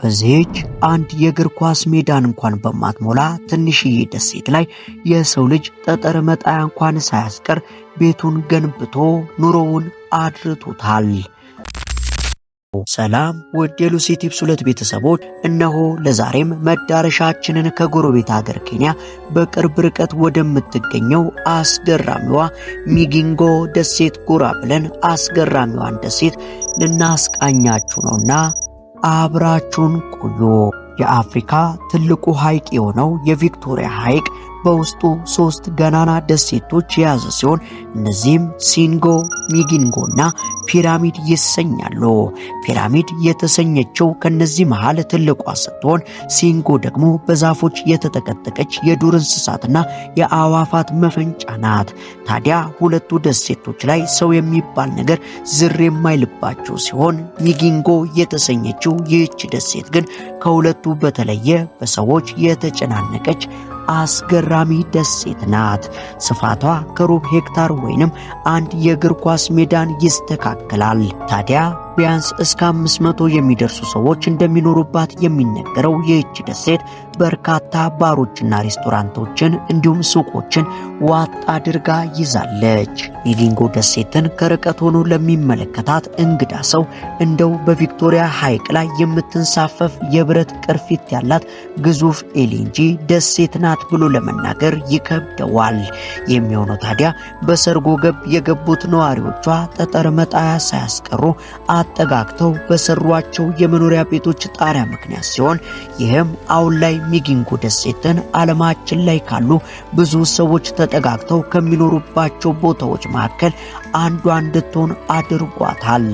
በዚህች አንድ የእግር ኳስ ሜዳን እንኳን በማትሞላ ትንሽዬ ደሴት ላይ የሰው ልጅ ጠጠር መጣያ እንኳን ሳያስቀር ቤቱን ገንብቶ ኑሮውን አድርቶታል። ሰላም ውድ የሉሲ ቲፕስ 2 ቤተሰቦች፣ እነሆ ለዛሬም መዳረሻችንን ከጎረቤት ሀገር ኬንያ በቅርብ ርቀት ወደምትገኘው አስገራሚዋ ሚጊንጎ ደሴት ጎራ ብለን አስገራሚዋን ደሴት ልናስቃኛችሁ ነውና አብራችሁን ቆዩ። የአፍሪካ ትልቁ ሐይቅ የሆነው የቪክቶሪያ ሐይቅ በውስጡ 3 ገናና ደሴቶች የያዘ ሲሆን እነዚህም ሲንጎ፣ ሚጊንጎና ፒራሚድ ይሰኛሉ። ፒራሚድ የተሰኘችው ከነዚህ መሃል ትልቋ ስትሆን ሲንጎ ደግሞ በዛፎች የተጠቀጠቀች የዱር እንስሳትና የአዋፋት መፈንጫ ናት። ታዲያ ሁለቱ ደሴቶች ላይ ሰው የሚባል ነገር ዝር የማይልባቸው ሲሆን ሚጊንጎ የተሰኘችው ይህች ደሴት ግን ከሁለቱ በተለየ በሰዎች የተጨናነቀች አስገራሚ ደሴት ናት። ስፋቷ ከሩብ ሄክታር ወይንም አንድ የእግር ኳስ ሜዳን ይስተካከላል። ታዲያ ቢያንስ እስከ 500 የሚደርሱ ሰዎች እንደሚኖሩባት የሚነገረው ይህች ደሴት በርካታ ባሮችና ሬስቶራንቶችን እንዲሁም ሱቆችን ዋጥ አድርጋ ይዛለች። ሚጊንጎ ደሴትን ከርቀት ሆኖ ለሚመለከታት እንግዳ ሰው እንደው በቪክቶሪያ ሐይቅ ላይ የምትንሳፈፍ የብረት ቅርፊት ያላት ግዙፍ ኤሊ እንጂ ደሴት ናት ብሎ ለመናገር ይከብደዋል። የሚሆነው ታዲያ በሰርጎ ገብ የገቡት ነዋሪዎቿ ጠጠር መጣያ ሳያስቀሩ አጠጋግተው በሰሯቸው የመኖሪያ ቤቶች ጣሪያ ምክንያት ሲሆን ይህም አሁን ላይ ሚጊንጎ ደሴትን ዓለማችን ላይ ካሉ ብዙ ሰዎች ተጠጋግተው ከሚኖሩባቸው ቦታዎች መካከል አንዷ እንድትሆን አድርጓታል።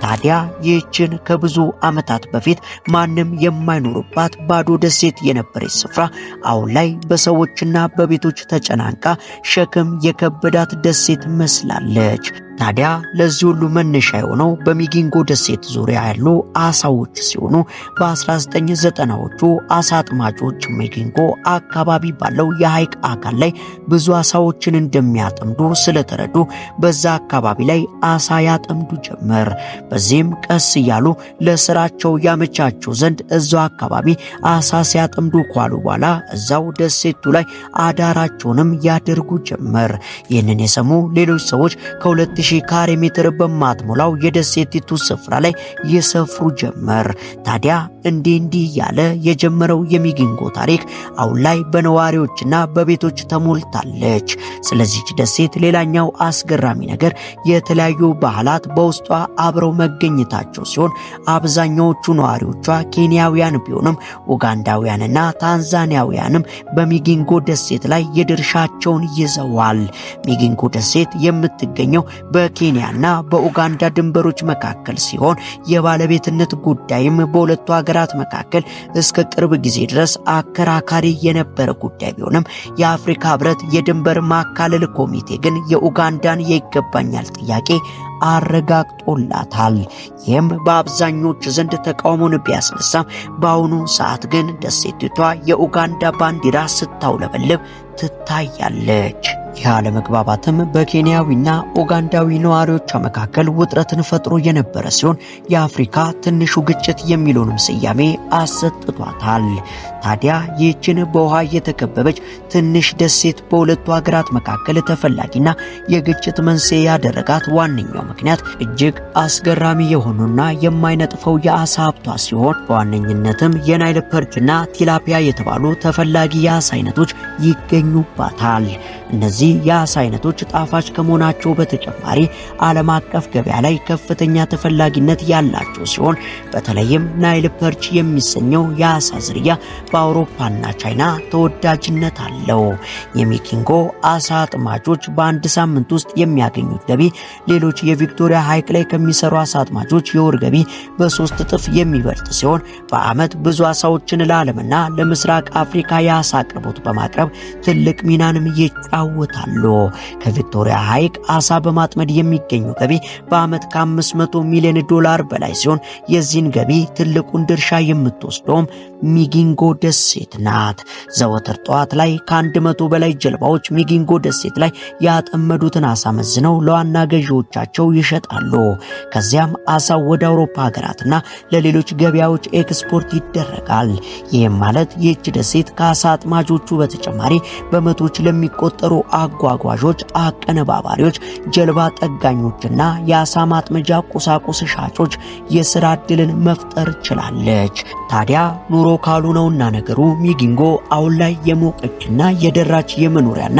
ታዲያ ይህችን ከብዙ ዓመታት በፊት ማንም የማይኖርባት ባዶ ደሴት የነበረች ስፍራ አሁን ላይ በሰዎችና በቤቶች ተጨናንቃ ሸክም የከበዳት ደሴት መስላለች። ታዲያ ለዚህ ሁሉ መነሻ የሆነው በሚጊንጎ ደሴት ዙሪያ ያሉ አሳዎች ሲሆኑ በ1990ዎቹ አሳ አጥማጆች ሚጊንጎ አካባቢ ባለው የሐይቅ አካል ላይ ብዙ አሳዎችን እንደሚያጠምዱ ስለተረዱ በዛ አካባቢ ላይ አሳ ያጠምዱ ጀመር። በዚህም ቀስ እያሉ ለስራቸው ያመቻቸው ዘንድ እዛው አካባቢ አሳ ሲያጠምዱ ኳሉ በኋላ እዛው ደሴቱ ላይ አዳራቸውንም ያደርጉ ጀመር። ይህንን የሰሙ ሌሎች ሰዎች ከ2000 ካሬ ሜትር በማትሞላው የደሴቲቱ ስፍራ ላይ ይሰፍሩ ጀመር። ታዲያ እንዲህ ያለ የጀመረው የሚጊንጎ ታሪክ አሁን ላይ በነዋሪዎችና በቤቶች ተሞልታለች። ስለዚህች ደሴት ሌላኛው አስገራሚ ነገር የተለያዩ ባህላት በውስጧ አብረው መገኘታቸው ሲሆን አብዛኛዎቹ ነዋሪዎቿ ኬንያውያን ቢሆንም ኡጋንዳውያንና ታንዛኒያውያንም በሚጊንጎ ደሴት ላይ የድርሻቸውን ይዘዋል። ሚጊንጎ ደሴት የምትገኘው በኬንያና በኡጋንዳ ድንበሮች መካከል ሲሆን የባለቤትነት ጉዳይም በሁለቱ ሀገራት መካከል እስከ ቅርብ ጊዜ ድረስ አከራካሪ የነበረ ጉዳይ ቢሆንም የአፍሪካ ህብረት የድንበር ማካለል ኮሚቴ ግን የኡጋንዳን የይገባኛል ጥያቄ አረጋግጦላታል። ይህም በአብዛኞች ዘንድ ተቃውሞን ቢያስነሳም በአሁኑ ሰዓት ግን ደሴቲቷ የኡጋንዳ ባንዲራ ስታውለበልብ ትታያለች። ይህ አለመግባባትም በኬንያዊና ኡጋንዳዊ ነዋሪዎቿ መካከል ውጥረትን ፈጥሮ የነበረ ሲሆን የአፍሪካ ትንሹ ግጭት የሚለውንም ስያሜ አሰጥቷታል። ታዲያ ይህችን በውሃ የተከበበች ትንሽ ደሴት በሁለቱ ሀገራት መካከል ተፈላጊና የግጭት መንስኤ ያደረጋት ዋነኛው ምክንያት እጅግ አስገራሚ የሆኑና የማይነጥፈው የአሳ ሀብቷ ሲሆን በዋነኝነትም የናይል ፐርችና ቲላፒያ የተባሉ ተፈላጊ የአሳ አይነቶች ይገኙባታል። እነዚህ የአሳ አይነቶች ጣፋጭ ከመሆናቸው በተጨማሪ ዓለም አቀፍ ገበያ ላይ ከፍተኛ ተፈላጊነት ያላቸው ሲሆን በተለይም ናይል ፐርች የሚሰኘው የአሳ ዝርያ በአውሮፓና ቻይና ተወዳጅነት አለው። የሚጊንጎ አሳ አጥማጆች በአንድ ሳምንት ውስጥ የሚያገኙት ገቢ ሌሎች የቪክቶሪያ ሐይቅ ላይ ከሚሰሩ አሳ አጥማጆች የወር ገቢ በ3 እጥፍ የሚበልጥ ሲሆን በዓመት ብዙ አሳዎችን ለዓለምና ለምስራቅ አፍሪካ የአሳ አቅርቦት በማቅረብ ትልቅ ሚናንም ይጫወታሉ። ይሞታሉ። ከቪክቶሪያ ሐይቅ አሳ በማጥመድ የሚገኘው ገቢ በዓመት ከ500 ሚሊዮን ዶላር በላይ ሲሆን የዚህን ገቢ ትልቁን ድርሻ የምትወስደውም ሚጊንጎ ደሴት ናት። ዘወትር ጠዋት ላይ ከ100 በላይ ጀልባዎች ሚጊንጎ ደሴት ላይ ያጠመዱትን አሳ መዝነው ለዋና ገዢዎቻቸው ይሸጣሉ። ከዚያም አሳው ወደ አውሮፓ ሀገራትና ለሌሎች ገበያዎች ኤክስፖርት ይደረጋል። ይህም ማለት ይህች ደሴት ከአሳ አጥማጆቹ በተጨማሪ በመቶች ለሚቆጠሩ አጓጓዦች፣ አቀነባባሪዎች፣ ጀልባ ጠጋኞችና የአሳ ማጥመጃ ቁሳቁስ ሻጮች የሥራ ዕድልን መፍጠር ችላለች። ታዲያ ኑሮ ካሉ ነውና ነገሩ ሚጊንጎ አሁን ላይ የሞቀችና የደራች የመኖሪያና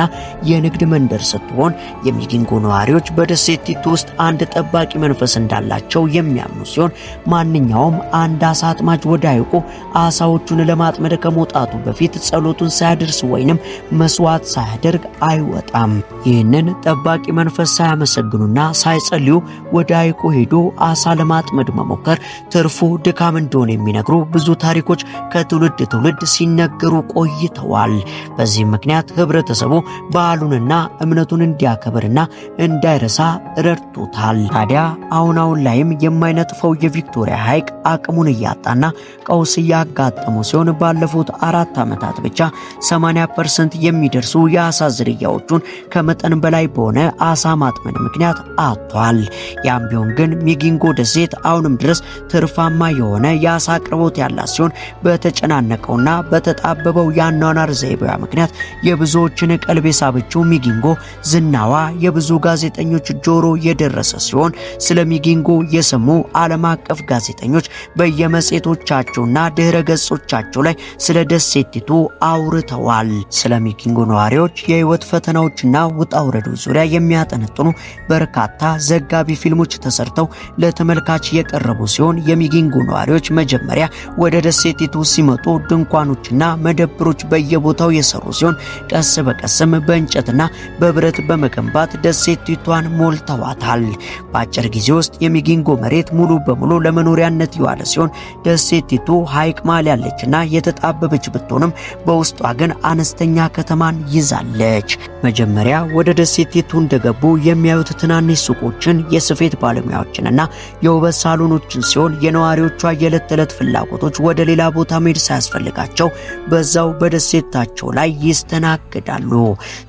የንግድ መንደር ስትሆን የሚጊንጎ ነዋሪዎች በደሴቲቱ ውስጥ አንድ ጠባቂ መንፈስ እንዳላቸው የሚያምኑ ሲሆን ማንኛውም አንድ አሳ አጥማጅ ወደ ሐይቁ አሳዎቹን ለማጥመድ ከመውጣቱ በፊት ጸሎቱን ሳያደርስ ወይንም መስዋዕት ሳያደርግ አይወጣም። ይህንን ጠባቂ መንፈስ ሳያመሰግኑና ሳይጸልዩ ወደ ሐይቁ ሄዶ አሳ ለማጥመድ መሞከር ትርፉ ድካም እንደሆነ የሚነግሩ ብዙ ታሪኮች ከትውልድ ትውልድ ሲነገሩ ቆይተዋል። በዚህም ምክንያት ህብረተሰቡ ባህሉንና እምነቱን እንዲያከብርና እንዳይረሳ ረድቶታል። ታዲያ አሁን ላይም የማይነጥፈው የቪክቶሪያ ሐይቅ አቅሙን እያጣና ቀውስ እያጋጠሙ ሲሆን ባለፉት 4 ዓመታት ብቻ 80% የሚደርሱ የአሳ ዝርያዎቹን ከመጠን በላይ በሆነ አሳ ማጥመድ ምክንያት አጥቷል። ያም ቢሆን ግን ሚጊንጎ ደሴት አሁንም ድረስ ትርፋማ የሆነ የአሳ አቅርቦት ያላት ሲሆን በተጨናነቀውና በተጣበበው የአኗኗር ዘይቤዋ ምክንያት የብዙዎችን ቀልብ የሳበችው ሚጊንጎ ዝናዋ የብዙ ጋዜጠኞች ጆሮ የደረሰ ሲሆን ስለ ሚጊንጎ የሰሙ ዓለም አቀፍ ጋዜጠኞች በየመጽሔቶቻቸውና ድህረ ገጾቻቸው ላይ ስለ ደሴቲቱ አውርተዋል። ስለ ሚጊንጎ ነዋሪዎች የህይወት ፈተናዎችና ውጣ ውረዶች ዙሪያ የሚያጠነጥኑ በርካታ ዘጋቢ ፊልሞች ተሰርተው ለተመልካች የቀረቡ ሲሆን የሚጊንጎ ነዋሪዎች መጀመሪያ ወደ ደሴቲቱ ሲመጡ ድንኳኖችና መደብሮች በየቦታው የሰሩ ሲሆን ቀስ በቀስም በእንጨትና በብረት በመገንባት ደሴቲቷን ሞልተዋታል። በአጭር ጊዜ ውስጥ የሚጊንጎ መሬት ሙሉ በሙሉ ለመኖሪያነት የዋለ ሲሆን ደሴቲቱ ሐይቅ መሃል ያለችና የተጣበበች ብትሆንም በውስጧ ግን አነስተኛ ከተማን ይዛለች። መጀመሪያ ወደ ደሴቲቱ እንደገቡ የሚያዩት ትናንሽ ሱቆችን፣ የስፌት ባለሙያዎችንና የውበት ሳሎኖችን ሲሆን የነዋሪዎቿ የዕለት ተዕለት ፍላጎቶች ወደ ሌላ ቦታ መሄድ ሳያስፈልጋቸው በዛው በደሴታቸው ላይ ይስተናግዳሉ።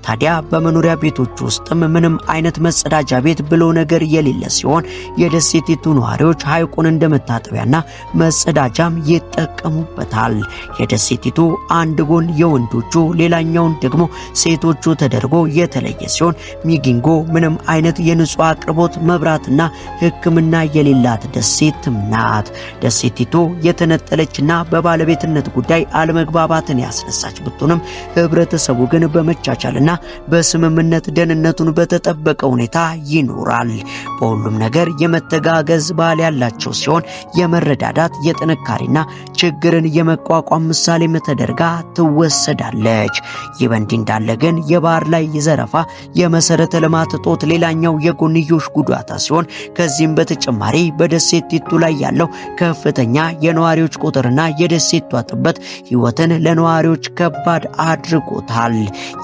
ታዲያ በመኖሪያ ቤቶች ውስጥም ምንም አይነት መጸዳጃ ቤት ብሎ ነገር የሌለ ሲሆን የደሴቲቱ ነዋሪዎች ሐይቁን እንደ መታጠቢያና መጸዳጃም ይጠቀሙበታል። የደሴቲቱ አንድ ጎን የወንዶቹ ሌላኛውን ደግሞ ሴቶቹ ተደርጎ የተለየ ሲሆን ሚጊንጎ ምንም አይነት የንጹህ አቅርቦት መብራትና ሕክምና የሌላት ደሴትም ናት። ደሴቲቱ የተነጠለችና በባለቤትነት ጉዳይ አለመግባባትን ያስነሳች ብትሆንም ህብረተሰቡ ግን በመቻቻልና በስምምነት ደህንነቱን በተጠበቀ ሁኔታ ይኖራል። በሁሉም ነገር የመተጋገዝ ባህል ያላቸው ሲሆን የመረዳዳት የጥንካሬና ችግርን የመቋቋም ምሳሌም ተደርጋ ትወሰዳለች። ይህ በእንዲህ እንዳለ ግን የባህር ላይ ዘረፋ፣ የመሰረተ ልማት እጦት ሌላኛው የጎንዮሽ ጉዳታ ሲሆን ከዚህም በተጨማሪ በደሴቲቱ ላይ ያለው ከፍተኛ የነዋሪዎች ቁጥርና የደሴቷ ጥበት ህይወትን ለነዋሪዎች ከባድ አድርጎታል።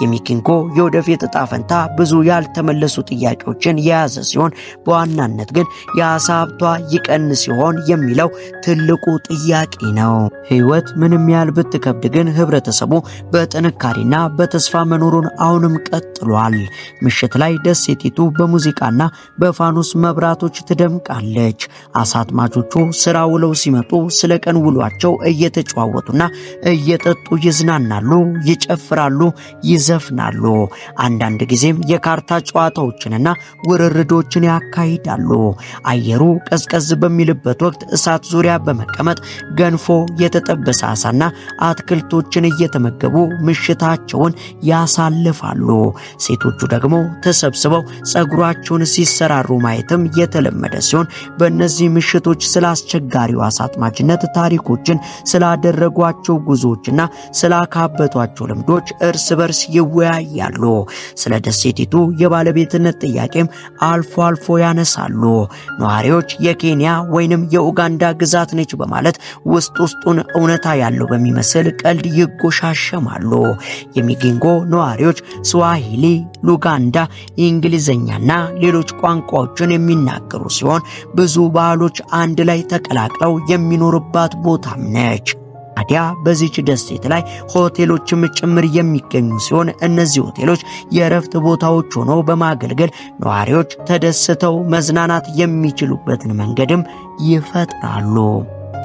የሚጊንጎ የወደፊት ዕጣ ፈንታ ብዙ ያልተመለሱ ጥያቄዎችን የያዘ ሲሆን በዋናነት ግን የአሳ ሀብቷ ይቀንስ ሲሆን የሚለው ትልቁ ጥያቄ ነው። ህይወት ምንም ያህል ብትከብድ ግን ህብረተሰቡ በጥንካሬና በተስፋ መኖሩን አሁንም ቀጥሏል። ምሽት ላይ ደሴቲቱ በሙዚቃና በፋኖስ መብራቶች ትደምቃለች። አሳ አጥማጆቹ ስራ ውለው ሲመጡ ስለ ቀን ውሏቸው እየተጨዋወቱና እየጠጡ ይዝናናሉ፣ ይጨፍራሉ፣ ይዘፍናሉ። አንዳንድ ጊዜም የካርታ ጨዋታዎችንና ውርርዶችን ያካሂዳሉ። አየሩ ቀዝቀዝ በሚልበት ወቅት እሳት ዙሪያ በመቀመጥ ገንፎ፣ የተጠበሰ አሳና አትክልቶችን እየተመገቡ ምሽታቸውን ያሳልፋሉ። ሴቶቹ ደግሞ ተሰብስበው ጸጉራቸውን ሲሰራሩ ማየትም የተለመደ ሲሆን በእነዚህ ምሽቶች ስለ አስቸጋሪው አሳ አጥማጅነት ታሪኮችን፣ ስላደረጓቸው ጉዞዎችና ስላካበቷቸው ልምዶች እርስ በርስ ይወያያሉ። ስለ ደሴቲቱ የባለቤትነት ጥያቄም አልፎ አልፎ ያነሳሉ። ነዋሪዎች የኬንያ ወይንም የኡጋንዳ ግዛት ነች በማለት ውስጡን እውነታ ያለው በሚመስል ቀልድ ይጎሻሸማሉ። የሚጊንጎ ነዋሪዎች ስዋሂሊ፣ ሉጋንዳ፣ እንግሊዘኛና ሌሎች ቋንቋዎችን የሚናገሩ ሲሆን ብዙ ባህሎች አንድ ላይ ተቀላቅለው የሚኖርባት ቦታም ነች። ታዲያ በዚች ደሴት ላይ ሆቴሎችም ጭምር የሚገኙ ሲሆን እነዚህ ሆቴሎች የእረፍት ቦታዎች ሆነው በማገልገል ነዋሪዎች ተደስተው መዝናናት የሚችሉበትን መንገድም ይፈጥራሉ።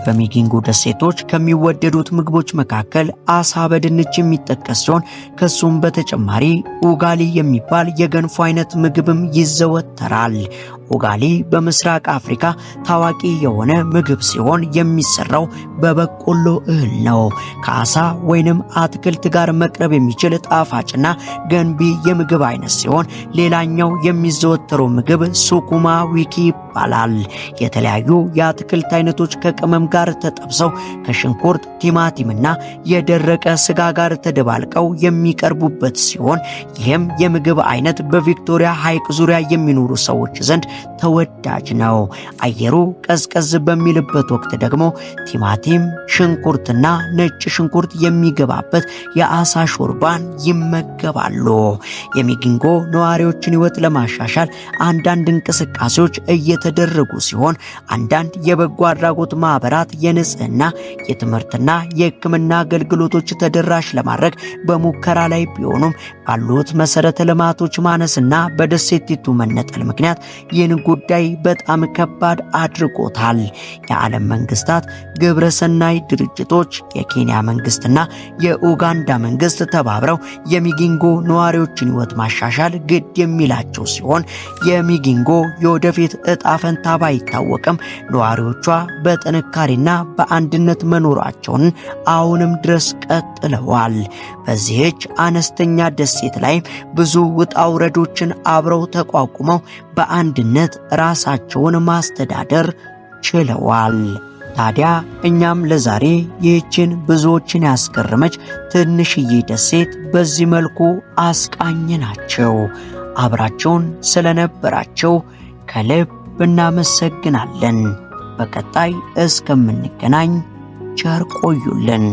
በሚጊንጎ ደሴቶች ከሚወደዱት ምግቦች መካከል አሳ በድንች የሚጠቀስ ሲሆን ከሱም በተጨማሪ ኡጋሊ የሚባል የገንፎ አይነት ምግብም ይዘወተራል። ኡጋሊ በምስራቅ አፍሪካ ታዋቂ የሆነ ምግብ ሲሆን የሚሰራው በበቆሎ እህል ነው። ከአሳ ወይንም አትክልት ጋር መቅረብ የሚችል ጣፋጭና ገንቢ የምግብ አይነት ሲሆን ሌላኛው የሚዘወተረው ምግብ ሱኩማ ዊኪ ይባላል። የተለያዩ የአትክልት አይነቶች ከቅመም ጋር ተጠብሰው ከሽንኩርት፣ ቲማቲምና የደረቀ ስጋ ጋር ተደባልቀው የሚቀርቡበት ሲሆን ይህም የምግብ አይነት በቪክቶሪያ ሐይቅ ዙሪያ የሚኖሩ ሰዎች ዘንድ ተወዳጅ ነው። አየሩ ቀዝቀዝ በሚልበት ወቅት ደግሞ ቲማቲም፣ ሽንኩርትና ነጭ ሽንኩርት የሚገባበት የአሳ ሾርባን ይመገባሉ። የሚጊንጎ ነዋሪዎችን ሕይወት ለማሻሻል አንዳንድ እንቅስቃሴዎች እየተደረጉ ሲሆን አንዳንድ የበጎ አድራጎት ማህበራት የንጽህና፣ የትምህርትና የሕክምና አገልግሎቶች ተደራሽ ለማድረግ በሙከራ ላይ ቢሆኑም ባሉት መሰረተ ልማቶች ማነስና በደሴቲቱ መነጠል ምክንያት ይህን ጉዳይ በጣም ከባድ አድርጎታል። የዓለም መንግስታት፣ ግብረ ሰናይ ድርጅቶች፣ የኬንያ መንግስትና የኡጋንዳ መንግስት ተባብረው የሚጊንጎ ነዋሪዎችን ሕይወት ማሻሻል ግድ የሚላቸው ሲሆን የሚጊንጎ የወደፊት ዕጣ ፈንታ ባይታወቅም ነዋሪዎቿ በጥንካሬና በአንድነት መኖራቸውን አሁንም ድረስ ቀጥለዋል። በዚህች አነስተኛ ደሴት ላይ ብዙ ውጣ ውረዶችን አብረው ተቋቁመው በአንድነት ራሳቸውን ማስተዳደር ችለዋል። ታዲያ እኛም ለዛሬ ይህችን ብዙዎችን ያስገረመች ትንሽዬ ደሴት በዚህ መልኩ አስቃኘናቸው። አብራቸውን ስለነበራቸው ከልብ እናመሰግናለን። በቀጣይ እስከምንገናኝ ቸር ቆዩልን።